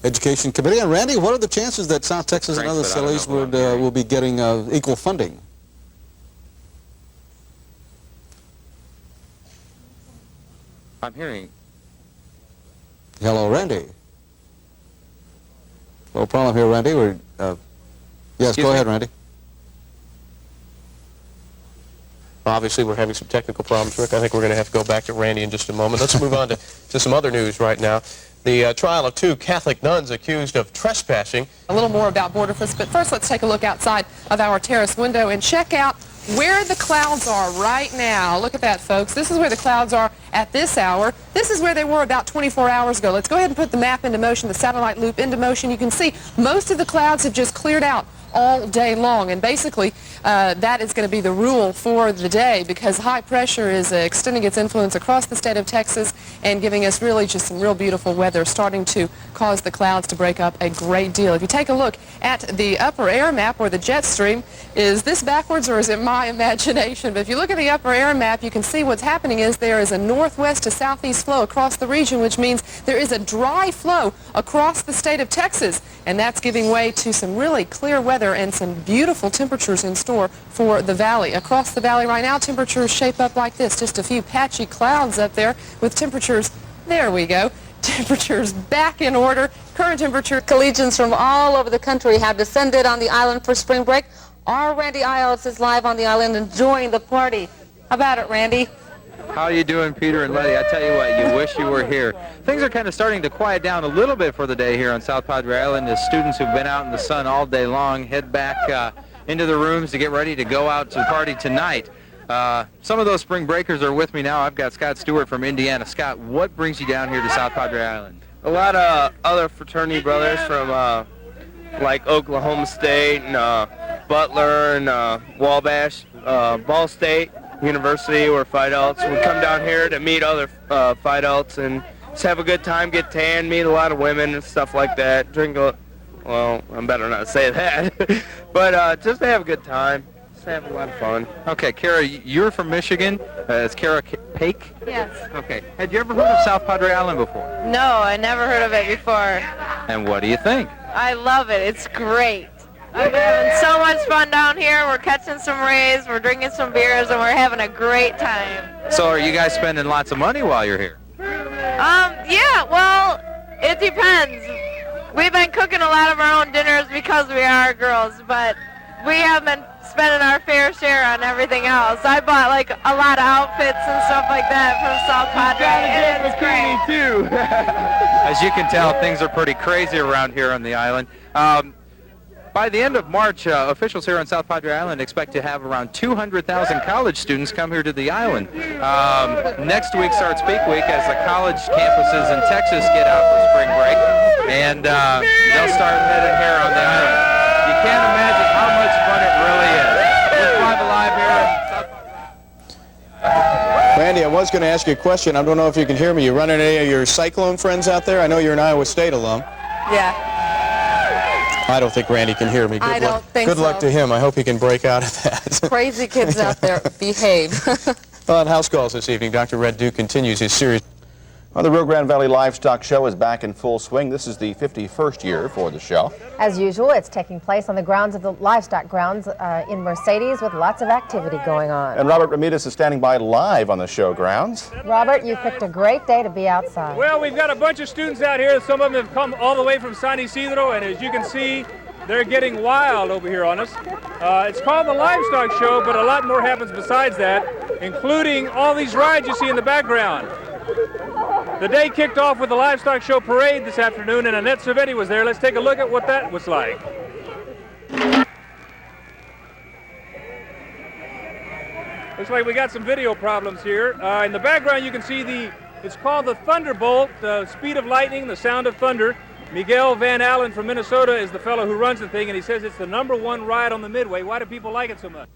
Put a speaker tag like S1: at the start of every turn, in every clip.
S1: Education Committee. And Randy, what are the chances that South Texas and other cities will be getting equal funding?
S2: I'm hearing.
S1: Hello, Randy. No problem here, Randy. Yes, go ahead, Randy.
S3: Obviously, we're having some technical problems, Rick. I think we're going to have to go back to Randy in just a moment. Let's move on to some other news right now. The trial of 2 Catholic nuns accused of trespassing.
S4: A little more about Borderless, but first let's take a look outside of our terrace window and check out where the clouds are right now. Look at that, folks. This is where the clouds are at this hour. This is where they were about 24 hours ago. Let's go ahead and put the map into motion, the satellite loop into motion. You can see most of the clouds have just cleared out all day long, and basically that is going to be the rule for the day, because high pressure is extending its influence across the state of Texas and giving us really just some real beautiful weather, starting to cause the clouds to break up a great deal. If you take a look at the upper air map, or the jet stream, is this backwards or is it my imagination? But if you look at the upper air map, you can see what's happening is there is a northwest to southeast flow across the region, which means there is a dry flow across the state of Texas, and that's giving way to some really clear weather and some beautiful temperatures in store for the valley. Across the valley right now, temperatures shape up like this. Just a few patchy clouds up there with temperatures, there we go, temperatures back in order. Current temperature.
S5: Collegians from all over the country have descended on the island for spring break. Our Randy Iles is live on the island enjoying the party. How about it, Randy?
S6: How you doing, Peter and Letty? I tell you what, you wish you were here. Things are kind of starting to quiet down a little bit for the day here on South Padre Island as students who've been out in the sun all day long head back into the rooms to get ready to go out to the party tonight. Some of those spring breakers are with me now. I've got Scott Stewart from Indiana. Scott, what brings you down here to South Padre Island?
S7: A lot of other fraternity brothers from like Oklahoma State and Butler and Wabash, Ball State University, or Phi Delts. We come down here to meet other Phi Delts and just have a good time, get tan, meet a lot of women and stuff like that. Drink a, well, I'm better not to say that, but just to have a good time, just have a lot of fun.
S6: Okay, Kara, you're from Michigan. It's Kara Paik?
S8: Yes.
S6: Okay. Had you ever heard of South Padre Island before?
S8: No, I never heard of it before.
S6: And what do you think?
S8: I love it. It's great. I'm having so much fun down here. We're catching some rays, we're drinking some beers, and we're having a great time.
S6: So are you guys spending lots of money while you're here?
S8: Yeah, well, it depends. We've been cooking a lot of our own dinners because we are girls, but we have been spending our fair share on everything else. I bought like a lot of outfits and stuff like that from South Padre, and it's great.
S6: Too. As you can tell, things are pretty crazy around here on the island. By the end of March, officials here on South Padre Island expect to have around 200,000 college students come here to the island. Next week starts peak week as the college campuses in Texas get out for spring break, and they'll start heading here on the island. You can't imagine how much fun it really is. We're live here in South Padre.
S1: Randy, I was going to ask you a question. I don't know if you can hear me. You running any of your Cyclone friends out there? I know you're an Iowa State alum.
S4: Yeah.
S1: I don't think Randy can hear me. Good luck to him. I hope he can break out of that.
S4: Crazy kids out there, behave.
S1: On House Calls this evening, Dr. Red Duke continues his series.
S9: Well, the Rio Grande Valley Livestock Show is back in full swing. This is the 51st year for the show.
S10: As usual, it's taking place on the grounds of the livestock grounds in Mercedes with lots of activity going on.
S9: And Robert Ramirez is standing by live on the show grounds.
S10: Robert, you picked a great day to be outside.
S11: Well, we've got a bunch of students out here. Some of them have come all the way from San Isidro, and as you can see, they're getting wild over here on us. It's called the Livestock Show, but a lot more happens besides that, including all these rides you see in the background. The day kicked off with the Livestock Show parade this afternoon, and Annette Cervetti was there. Let's take a look at what that was like. Looks like we got some video problems here. In the background, you can see it's called the Thunderbolt, the speed of lightning, the sound of thunder. Miguel Van Allen from Minnesota is the fellow who runs the thing, and he says it's the #1 ride on the Midway. Why do people like it so much?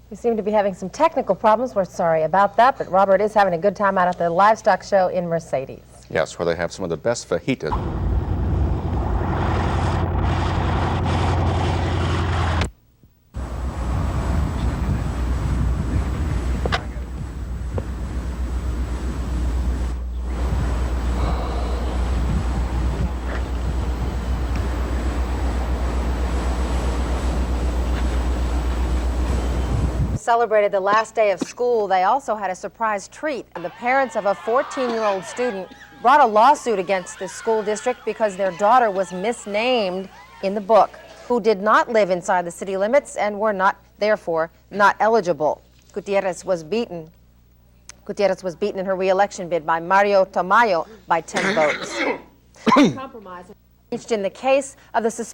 S10: We seem to be having some technical problems. We're sorry about that, but Robert is having a good time out at the Livestock Show in Mercedes.
S9: Yes, where they have some of the best fajitas.
S10: celebrated the last day of school, they also had a surprise treat. The parents of a 14-year-old student brought a lawsuit against the school district because their daughter was misnamed in the book, who did not live inside the city limits and were not, therefore, not eligible. Gutierrez was beaten in her re-election bid by Mario Tamayo by 10 votes. Compromise reached in the case of the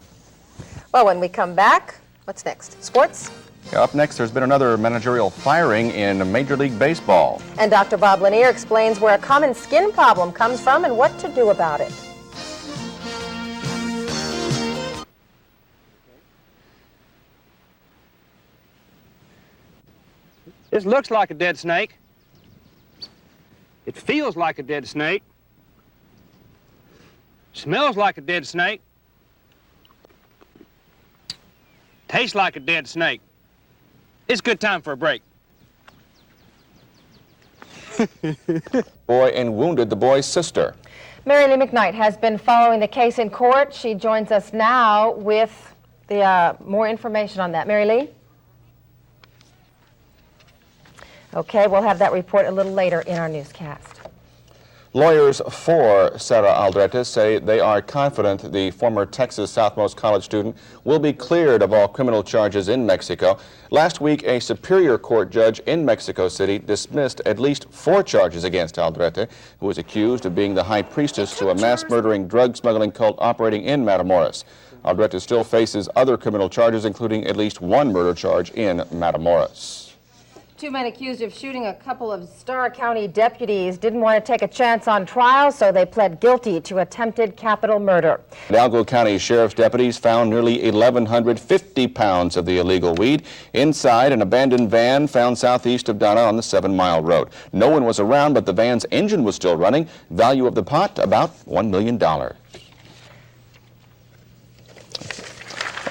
S10: Well, when we come back, what's next? Sports?
S9: Up next, there's been another managerial firing in Major League Baseball.
S10: And Dr. Bob Lanier explains where a common skin problem comes from and what to do about it.
S12: This looks like a dead snake. It feels like a dead snake. Smells like a dead snake. Tastes like a dead snake. It's a good time for a break.
S9: Boy and wounded the boy's sister.
S10: Mary Lee McKnight has been following the case in court. She joins us now with the more information on that. Mary Lee? Okay, we'll have that report a little later in our newscast.
S9: Lawyers for Sarah Aldrete say they are confident the former Texas Southmost College student will be cleared of all criminal charges in Mexico. Last week, a Superior Court judge in Mexico City dismissed at least 4 charges against Aldrete, who is accused of being the high priestess to a mass-murdering drug smuggling cult operating in Matamoros. Aldrete still faces other criminal charges, including at least 1 murder charge in Matamoros.
S10: 2 men accused of shooting a couple of Starr County deputies didn't want to take a chance on trial, so they pled guilty to attempted capital murder.
S9: Hidalgo County Sheriff's deputies found nearly 1,150 pounds of the illegal weed inside an abandoned van found southeast of Donna on the 7-mile road. No one was around, but the van's engine was still running. Value of the pot, about $1 million.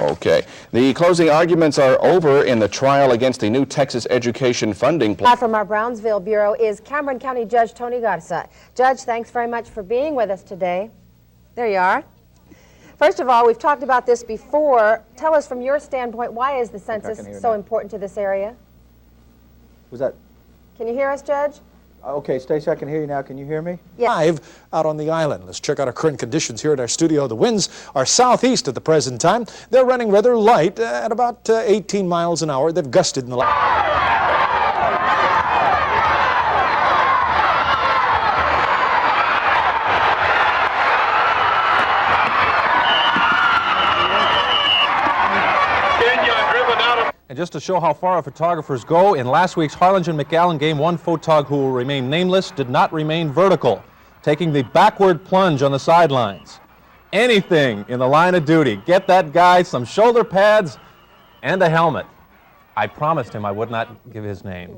S9: Okay. The closing arguments are over in the trial against the new Texas education funding plan.
S10: From our Brownsville Bureau is Cameron County Judge Tony Garza. Judge, thanks very much for being with us today. There you are. First of all, we've talked about this before. Tell us from your standpoint, why is the census so important to this area?
S13: Was that?
S10: Can you hear us, Judge?
S13: Okay, Stacey, I can hear you now. Can you hear me?
S10: Yes.
S14: Live out on the island. Let's check out our current conditions here at our studio. The winds are southeast at the present time. They're running rather light at about 18 miles an hour. They've gusted in the last...
S15: And just to show how far our photographers go, in last week's Harlingen-McAllen game, one photog who will remain nameless did not remain vertical, taking the backward plunge on the sidelines. Anything in the line of duty. Get that guy some shoulder pads and a helmet. I promised him I would not give his name.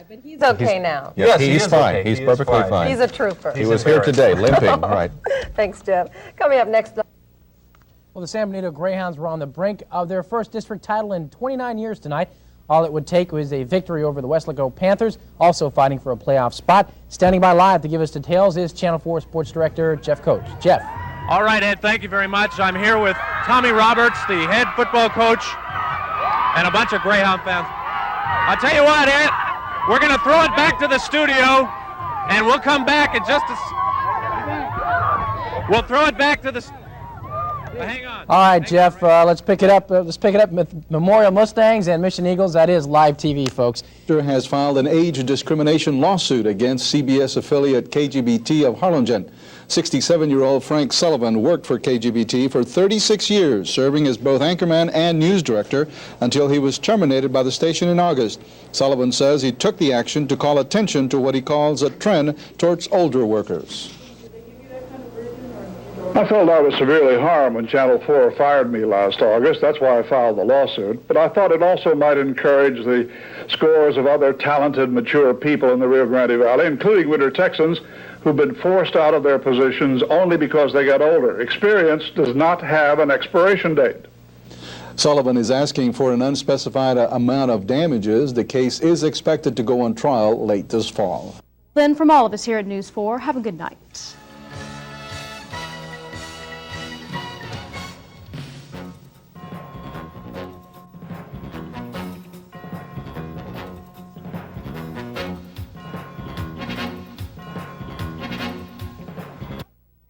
S10: But he's okay now.
S9: Yes, he's fine.
S15: Okay.
S9: He's perfectly fine.
S10: He's a trooper.
S9: He was here today, limping. Right.
S10: Thanks, Jeff. Coming up next...
S16: Well, the San Benito Greyhounds were on the brink of their first district title in 29 years tonight. All it would take was a victory over the Weslaco Panthers, also fighting for a playoff spot. Standing by live to give us details is Channel 4 Sports Director Jeff Coach. Jeff.
S17: All right, Ed, thank you very much. I'm here with Tommy Roberts, the head football coach, and a bunch of Greyhound fans. I'll tell you what, Ed, we're going to throw it back to the studio, and we'll come back in just a... We'll throw it back to the... Hang on.
S16: All right, Jeff, let's pick it up. Let's pick it up with Memorial Mustangs and Mission Eagles. That is live TV, folks.
S1: Has filed an age discrimination lawsuit against CBS affiliate KGBT of Harlingen. 67-year-old Frank Sullivan worked for KGBT for 36 years, serving as both anchorman and news director until he was terminated by the station in August. Sullivan says he took the action to call attention to what he calls a trend towards older workers.
S18: I felt I was severely harmed when Channel 4 fired me last August. That's why I filed the lawsuit. But I thought it also might encourage the scores of other talented, mature people in the Rio Grande Valley, including Winter Texans, who've been forced out of their positions only because they got older. Experience does not have an expiration date.
S1: Sullivan is asking for an unspecified amount of damages. The case is expected to go on trial late this fall.
S19: Then from all of us here at News 4, have a good night.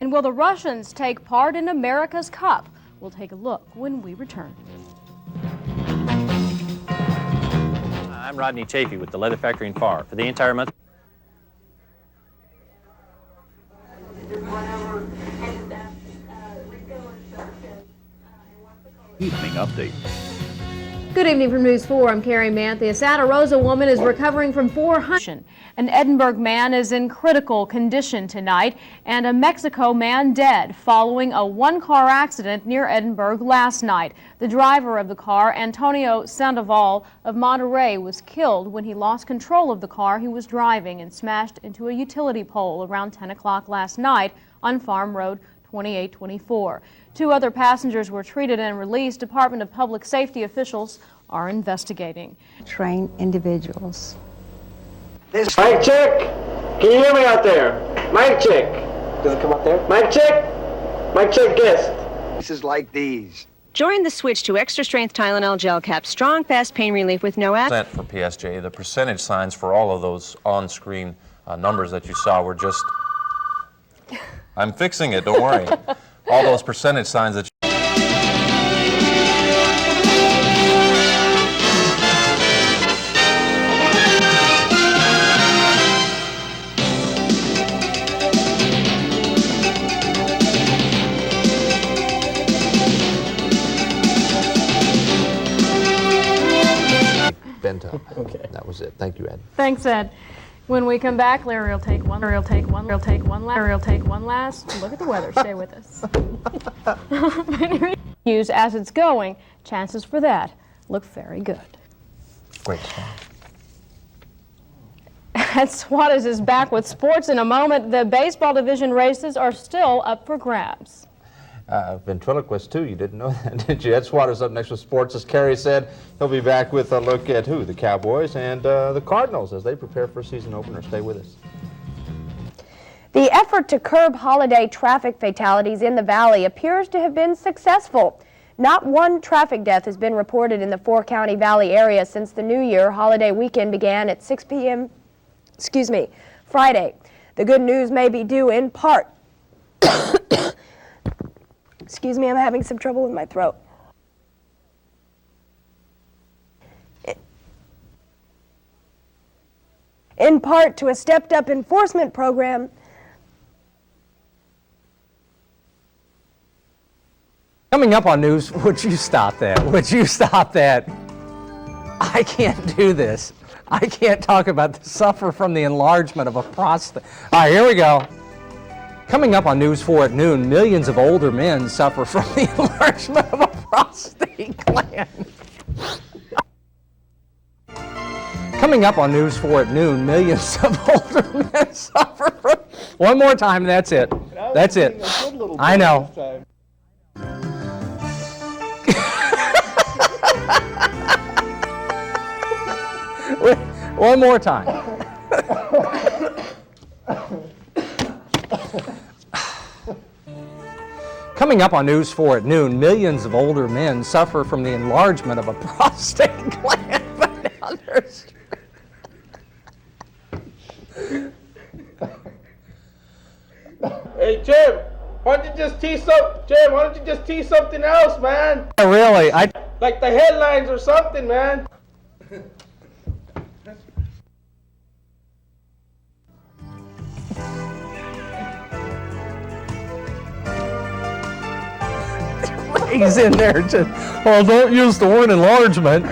S19: And will the Russians take part in America's Cup? We'll take a look when we return.
S20: I'm Rodney Chafee with the Leather Factory in Farr. For the entire month.
S21: Evening update.
S19: Good evening from News 4. I'm Carrie Manthi. A Santa Rosa woman is recovering from 400. An Edinburgh man is in critical condition tonight, and a Mexico man dead following a one-car accident near Edinburgh last night. The driver of the car, Antonio Sandoval of Monterey, was killed when he lost control of the car he was driving and smashed into a utility pole around 10 o'clock last night on Farm Road 2824. 2 other passengers were treated and released. Department of Public Safety officials are investigating.
S22: Train individuals.
S23: Mic check. Can you hear me out there? Mic check.
S24: Does it come up there?
S23: Mic check. Mic check guest.
S24: Cases like these.
S25: Join the switch to extra strength Tylenol gel cap. Strong, fast pain relief with no
S15: For PSJ, the percentage signs for all of those on-screen numbers that you saw were just... I'm fixing it, don't worry. All those percentage signs that
S26: bent up. Okay. That was it. Thank you, Ed.
S19: Thanks, Ed. When we come back, Larry will take one. Larry will take one. Larry will take one. Larry will take one last. Look at the weather. Stay with us. Use as it's going. Chances for that look very good.
S26: Great.
S19: And Suarez is back with sports in a moment. The baseball division races are still up for grabs.
S26: Ventriloquist, too. You didn't know that, did you? Ed Swatters up next with sports. As Kerry said, he'll be back with a look at who? The Cowboys and the Cardinals as they prepare for a season opener. Stay with us.
S27: The effort to curb holiday traffic fatalities in the Valley appears to have been successful. Not one traffic death has been reported in the four-county Valley area since the New Year holiday weekend began at 6 p.m. Friday. The good news may be due in part. Excuse me, I'm having some trouble with my throat. In part to a stepped-up enforcement program.
S16: Coming up on news, would you stop that? Would you stop that? I can't do this. I can't talk about the suffer from the enlargement of a prostate. All right, here we go. Coming up on News 4 at noon, millions of older men suffer from the enlargement of a prostate gland. Coming up on News 4 at noon, millions of older men suffer from... One more time, that's it. That's it. I know. One more time. Coming up on News 4 at noon, millions of older men suffer from the enlargement of a prostate gland.
S23: Hey Jim, why don't you just tease up? Jim, why don't you just tease something else, man?
S16: Really?
S23: Like the headlines or something, man.
S16: He's in there just, well, don't use the word enlargement.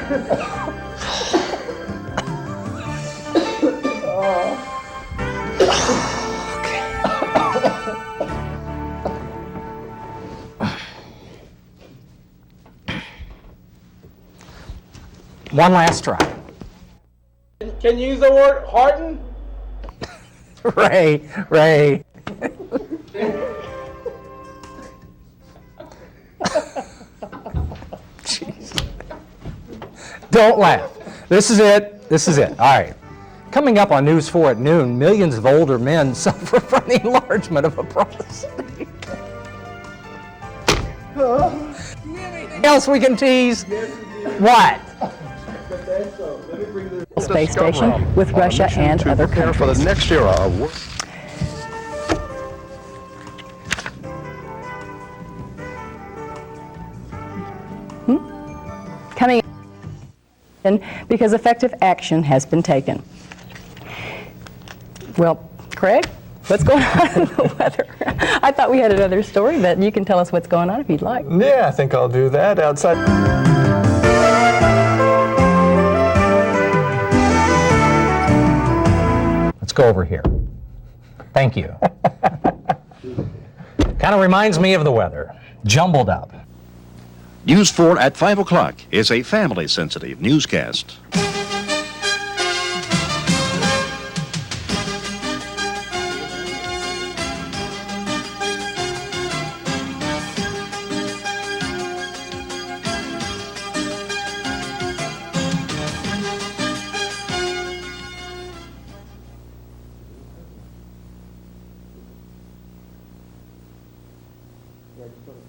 S16: One last try.
S23: Can you use the word harden?
S16: Ray. Jeez. Don't laugh. This is it. All right. Coming up on News 4 at noon, millions of older men suffer from the enlargement of a prostate. Anything else we can tease? What?
S28: Space station with Russia and other countries.
S21: For the next era of work.
S28: because effective action has been taken. Well, Craig, what's going on in the weather? I thought we had another story, but you can tell us what's going on if you'd like.
S2: Yeah, I think I'll do that outside.
S3: Let's go over here. Thank you. Kind of reminds me of the weather. Jumbled up.
S4: News 4 at 5 o'clock is a family-sensitive newscast.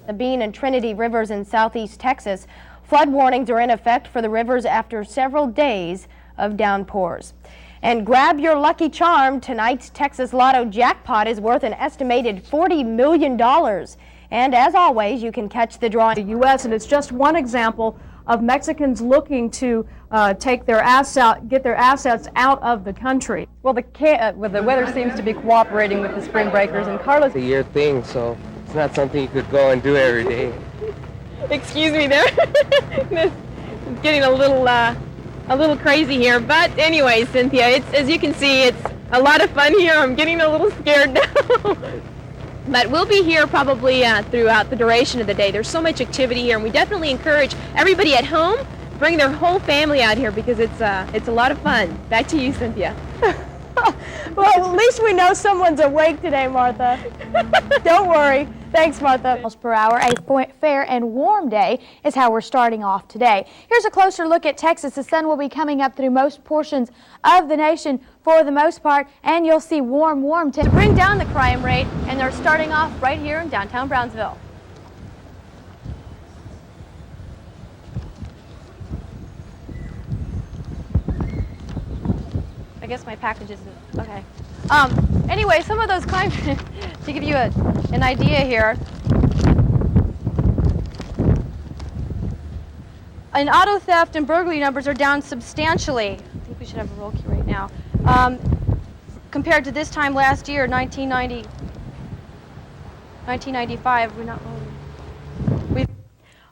S27: The Bean and Trinity Rivers in southeast Texas. Flood warnings are in effect for the rivers after several days of downpours. And grab your lucky charm. Tonight's Texas Lotto jackpot is worth an estimated $40 million. And as always, you can catch the draw.
S19: The U.S. and it's just one example of Mexicans looking to get their assets out of the country.
S27: Well, the weather seems to be cooperating with the spring breakers. And Carlos,
S23: It's a year thing, so it's not something you could go and do every day.
S25: Excuse me there. It's getting a little crazy here. But anyway, Cynthia, as you can see, it's a lot of fun here. I'm getting a little scared now. But we'll be here probably throughout the duration of the day. There's so much activity here, and we definitely encourage everybody at home to bring their whole family out here because it's a lot of fun. Back to you, Cynthia.
S27: well, at least we know someone's awake today, Martha. Don't worry. Thanks, Martha.
S4: Miles per hour, a fair and warm day is how we're starting off today. Here's a closer look at Texas. The sun will be coming up through most portions of the nation for the most part, and you'll see warm
S27: to bring down the crime rate, and they're starting off right here in downtown Brownsville. I guess my package is okay. Anyway, some of those crime to give you an idea here. And auto theft and burglary numbers are down substantially. I think we should have a roll cue right now. Compared to this time last year, 1995, we're not rolling.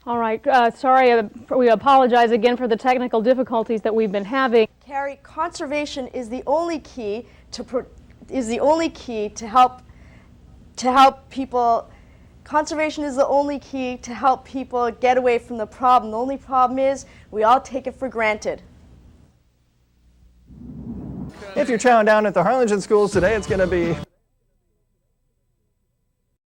S19: All right, sorry, we apologize again for the technical difficulties that we've been having.
S27: Carrie, conservation is the only key to help people. Conservation is the only key to help people get away from the problem. The only problem is we all take it for granted.
S2: If you're chowing down at the Harlingen schools today, it's going to be